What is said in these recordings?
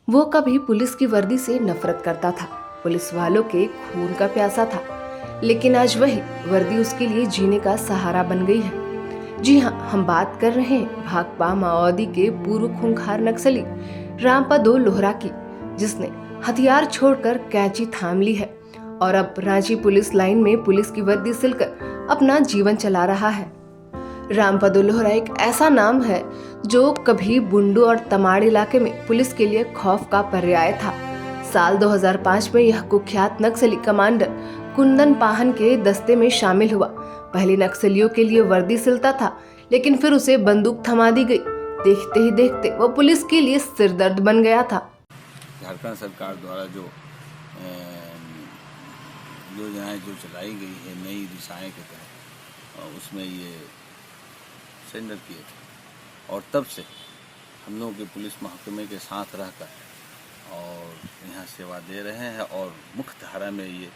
वो कभी पुलिस की वर्दी से नफरत करता था, पुलिस वालों के खून का प्यासा था, लेकिन आज वही वर्दी उसके लिए जीने का सहारा बन गई है। जी हाँ, हम बात कर रहे हैं भाकपा माओवादी के पूर्व खूंखार नक्सली रामपदो लोहरा की, जिसने हथियार छोड़कर कैंची थाम ली है और अब रांची पुलिस लाइन में पुलिस की वर्दी सिलकर अपना जीवन चला रहा है। रामपदो लोहरा एक ऐसा नाम है जो कभी बुंडू और तमाड़ इलाके में पुलिस के लिए खौफ का पर्याय था। साल 2005 में यह कुख्यात नक्सली कमांडर कुंदन पाहन के दस्ते में शामिल हुआ। पहले नक्सलियों के लिए वर्दी सिलता था, लेकिन फिर उसे बंदूक थमा दी गई। देखते ही देखते वह पुलिस के लिए सिरदर्द बन गया था। झारखंड सरकार द्वारा जो योजनाएं जो चलाई गई है नई दिशाएं के तहत, उसमें ये सेंडर किए थे और तब से हम लोगों के पुलिस महकमे के साथ रहकर और यहाँ सेवा दे रहे हैं और मुख्य धारा में ये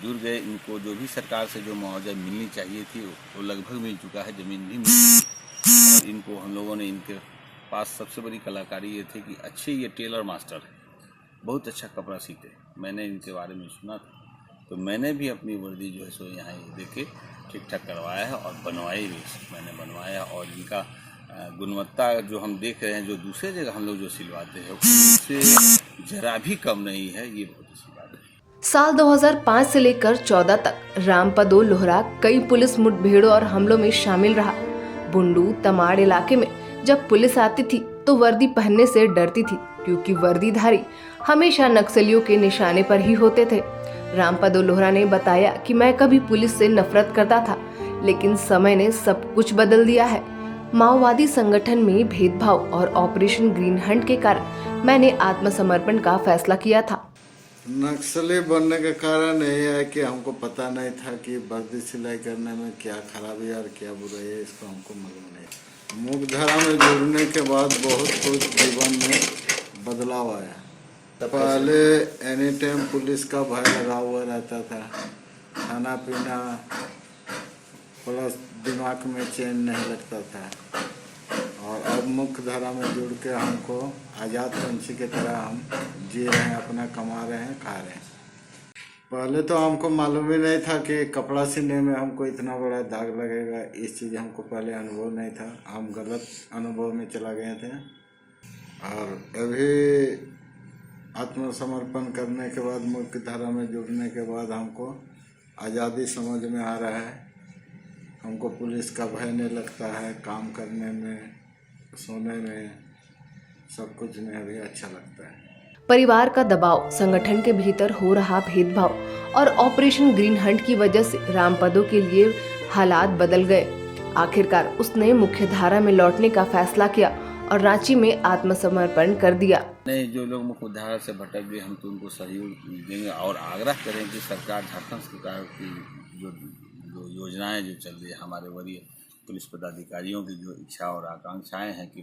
जुड़ गए। इनको जो भी सरकार से जो मुआवजा मिलनी चाहिए थी वो लगभग मिल चुका है, ज़मीन भी मिल। और इनको हम लोगों ने, इनके पास सबसे बड़ी कलाकारी ये थी कि अच्छे ये टेलर मास्टर है, बहुत अच्छा कपड़ा सीते। मैंने इनके बारे में सुना था, तो मैंने भी अपनी वर्दी जो है सो यहाँ ये देखे ठीक ठाक करवाया है और बनवाई भी मैंने बनवाया। और इनका गुणवत्ता जो हम देख रहे हैं, जो दूसरे जगह हम लोग जो सिलवाते हैं उससे जरा भी कम नहीं है, ये बहुत अच्छी बात है। साल 2005 से लेकर 14 तक रामपदो लोहरा कई पुलिस मुठभेड़ों और हमलों में शामिल रहा। बुंडू तमाड़ इलाके में जब पुलिस आती थी तो वर्दी पहनने से डरती थी, क्योंकि वर्दीधारी हमेशा नक्सलियों के निशाने पर ही होते थे। रामपदो लोहरा ने बताया कि मैं कभी पुलिस से नफरत करता था, लेकिन समय ने सब कुछ बदल दिया है। माओवादी संगठन में भेदभाव और ऑपरेशन ग्रीन हंट के कारण मैंने आत्मसमर्पण का फैसला किया था। नक्सली बनने का कारण यह है कि हमको पता नहीं था कि वर्दी सिलाई करने में क्या खराबी और क्या बुराई है, इसको हमको मालूम नहीं। मुख्यधारा में जुड़ने के बाद बहुत कुछ जीवन में बदलाव आया। पहले एनी टाइम पुलिस का भय लगा हुआ रहता था, खाना पीना प्लस दिमाग में चैन नहीं लगता था। और अब मुख्य धारा में जुड़ के हमको आज़ाद पंछी की तरह हम जी रहे हैं, अपना कमा रहे हैं, खा रहे हैं। पहले तो हमको मालूम ही नहीं था कि कपड़ा सिलने में हमको इतना बड़ा दाग लगेगा। इस चीज़ हमको पहले अनुभव नहीं था, हम गलत अनुभव में चला गए थे। और अभी आत्मसमर्पण करने के बाद, मुख्य धारा में जुड़ने के बाद हमको आज़ादी समझ में आ रहा है। हमको पुलिस का भय नहीं लगता है, काम करने में, सोने में, सब कुछ में अभी अच्छा लगता है। परिवार का दबाव, संगठन के भीतर हो रहा भेदभाव और ऑपरेशन ग्रीन हंट की वजह से रामपदो के लिए हालात बदल गए। आखिरकार उसने मुख्य धारा में लौटने का फैसला किया और रांची में आत्मसमर्पण कर दिया। नहीं, जो लोग मुख्य धारा से भटक गए, हम तो उनको सहयोग देंगे और आग्रह करें कि सरकार, झारखंड सरकार की जो योजनाएं जो चल रही है, हमारे वरीय पुलिस पदाधिकारियों की जो इच्छा और आकांक्षाएं हैं कि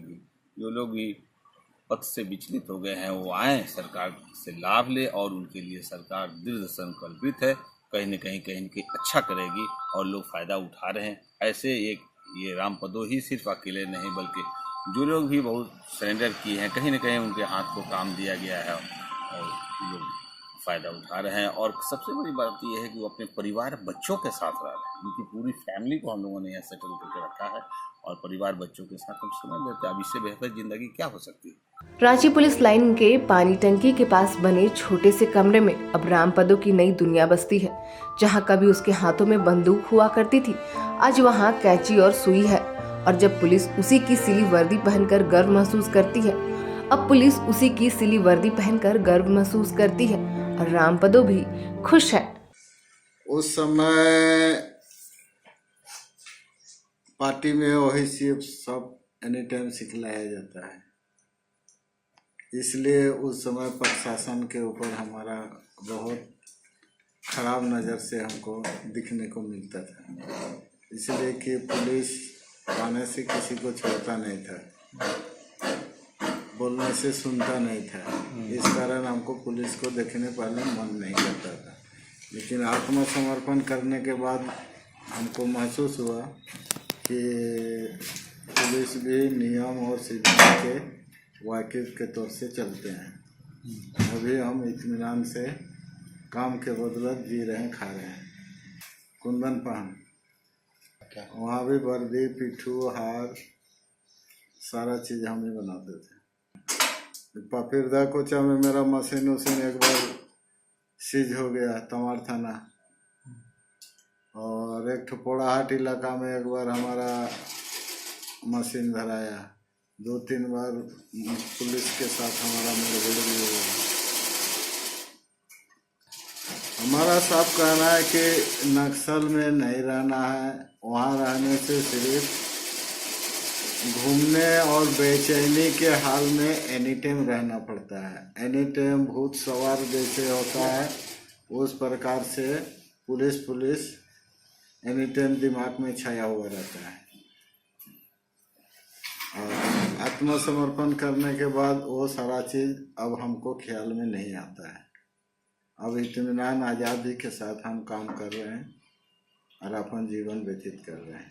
जो लोग भी पथ से विचलित हो गए हैं वो आएँ, सरकार से लाभ ले। और उनके लिए सरकार दृढ़ संकल्पित है, कहीं न कहीं अच्छा करेगी और लोग फ़ायदा उठा रहे हैं। ऐसे एक ये रामपदो ही सिर्फ अकेले नहीं, बल्कि जो लोग भी बहुत सरेंडर किए हैं, कहीं न कहीं उनके हाथ को काम दिया गया है और लोग फ़ायदा उठा रहे हैं। और सबसे बड़ी बात यह है कि वो अपने परिवार बच्चों के साथ रह रहे हैं। उनकी पूरी फैमिली को हम लोगों ने यहाँ सेटल करके रखा है और परिवार बच्चों के साथ हम समय देते हैं। अब इससे बेहतर जिंदगी क्या हो सकती है। रांची पुलिस लाइन के पानी टंकी के पास बने छोटे से कमरे में अब रामपदो की नई दुनिया बसती है। जहां कभी उसके हाथों में बंदूक हुआ करती थी, आज वहां कैंची और सुई है। और जब पुलिस उसी की सिली वर्दी पहनकर गर्व महसूस करती है, अब पुलिस उसी की सिली वर्दी पहनकर गर्व महसूस करती है और रामपदो भी खुश है। उस समय पार्टी में वही सिर्फ सब एनी टाइम सिखलाया जाता है, इसलिए उस समय प्रशासन के ऊपर हमारा बहुत खराब नज़र से हमको दिखने को मिलता था। इसलिए कि पुलिस आने से किसी को छोड़ता नहीं था, बोलने से सुनता नहीं था। इस कारण हमको पुलिस को देखने पहले मन नहीं करता था। लेकिन आत्मसमर्पण करने के बाद हमको महसूस हुआ कि पुलिस भी नियम और सिद्धांत के वाकिफ के तौर से चलते हैं। अभी हम इत्मीनान से काम के बदौलत जी रहे हैं, खा रहे हैं। कुंदन पान, वहाँ भी वर्दी, पिट्ठू, हार, सारा चीज़ हम ही बनाते थे। पपीरदा कोचा में मेरा मशीन एक बार सीज हो गया, तमाड़ थाना। और एक ठपोड़ाहाट इलाका में एक बार हमारा मशीन धराया। 2-3 बार पुलिस के साथ हमारा मुठभेड़ भी हुआ। हमारा साफ कहना है कि नक्सल में नहीं रहना है। वहाँ रहने से सिर्फ घूमने और बेचैनी के हाल में एनी टाइम रहना पड़ता है। एनी टाइम भूत सवार जैसे होता है, उस प्रकार से पुलिस एनी टाइम दिमाग में छाया हुआ रहता है। और आत्मसमर्पण करने के बाद वो सारा चीज़ अब हमको ख्याल में नहीं आता है। अब इत्मीनान आज़ादी के साथ हम काम कर रहे हैं और अपन जीवन व्यतीत कर रहे हैं।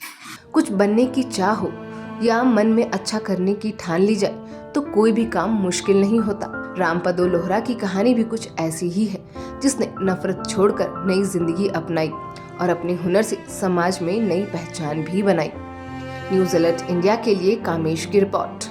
कुछ बनने की चाह हो या मन में अच्छा करने की ठान ली जाए तो कोई भी काम मुश्किल नहीं होता। रामपदो लोहरा की कहानी भी कुछ ऐसी ही है, जिसने नफरत छोड़कर नई जिंदगी अपनाई और अपने हुनर से समाज में नई पहचान भी बनाई। न्यूज़ अलर्ट इंडिया के लिए कामेश की रिपोर्ट।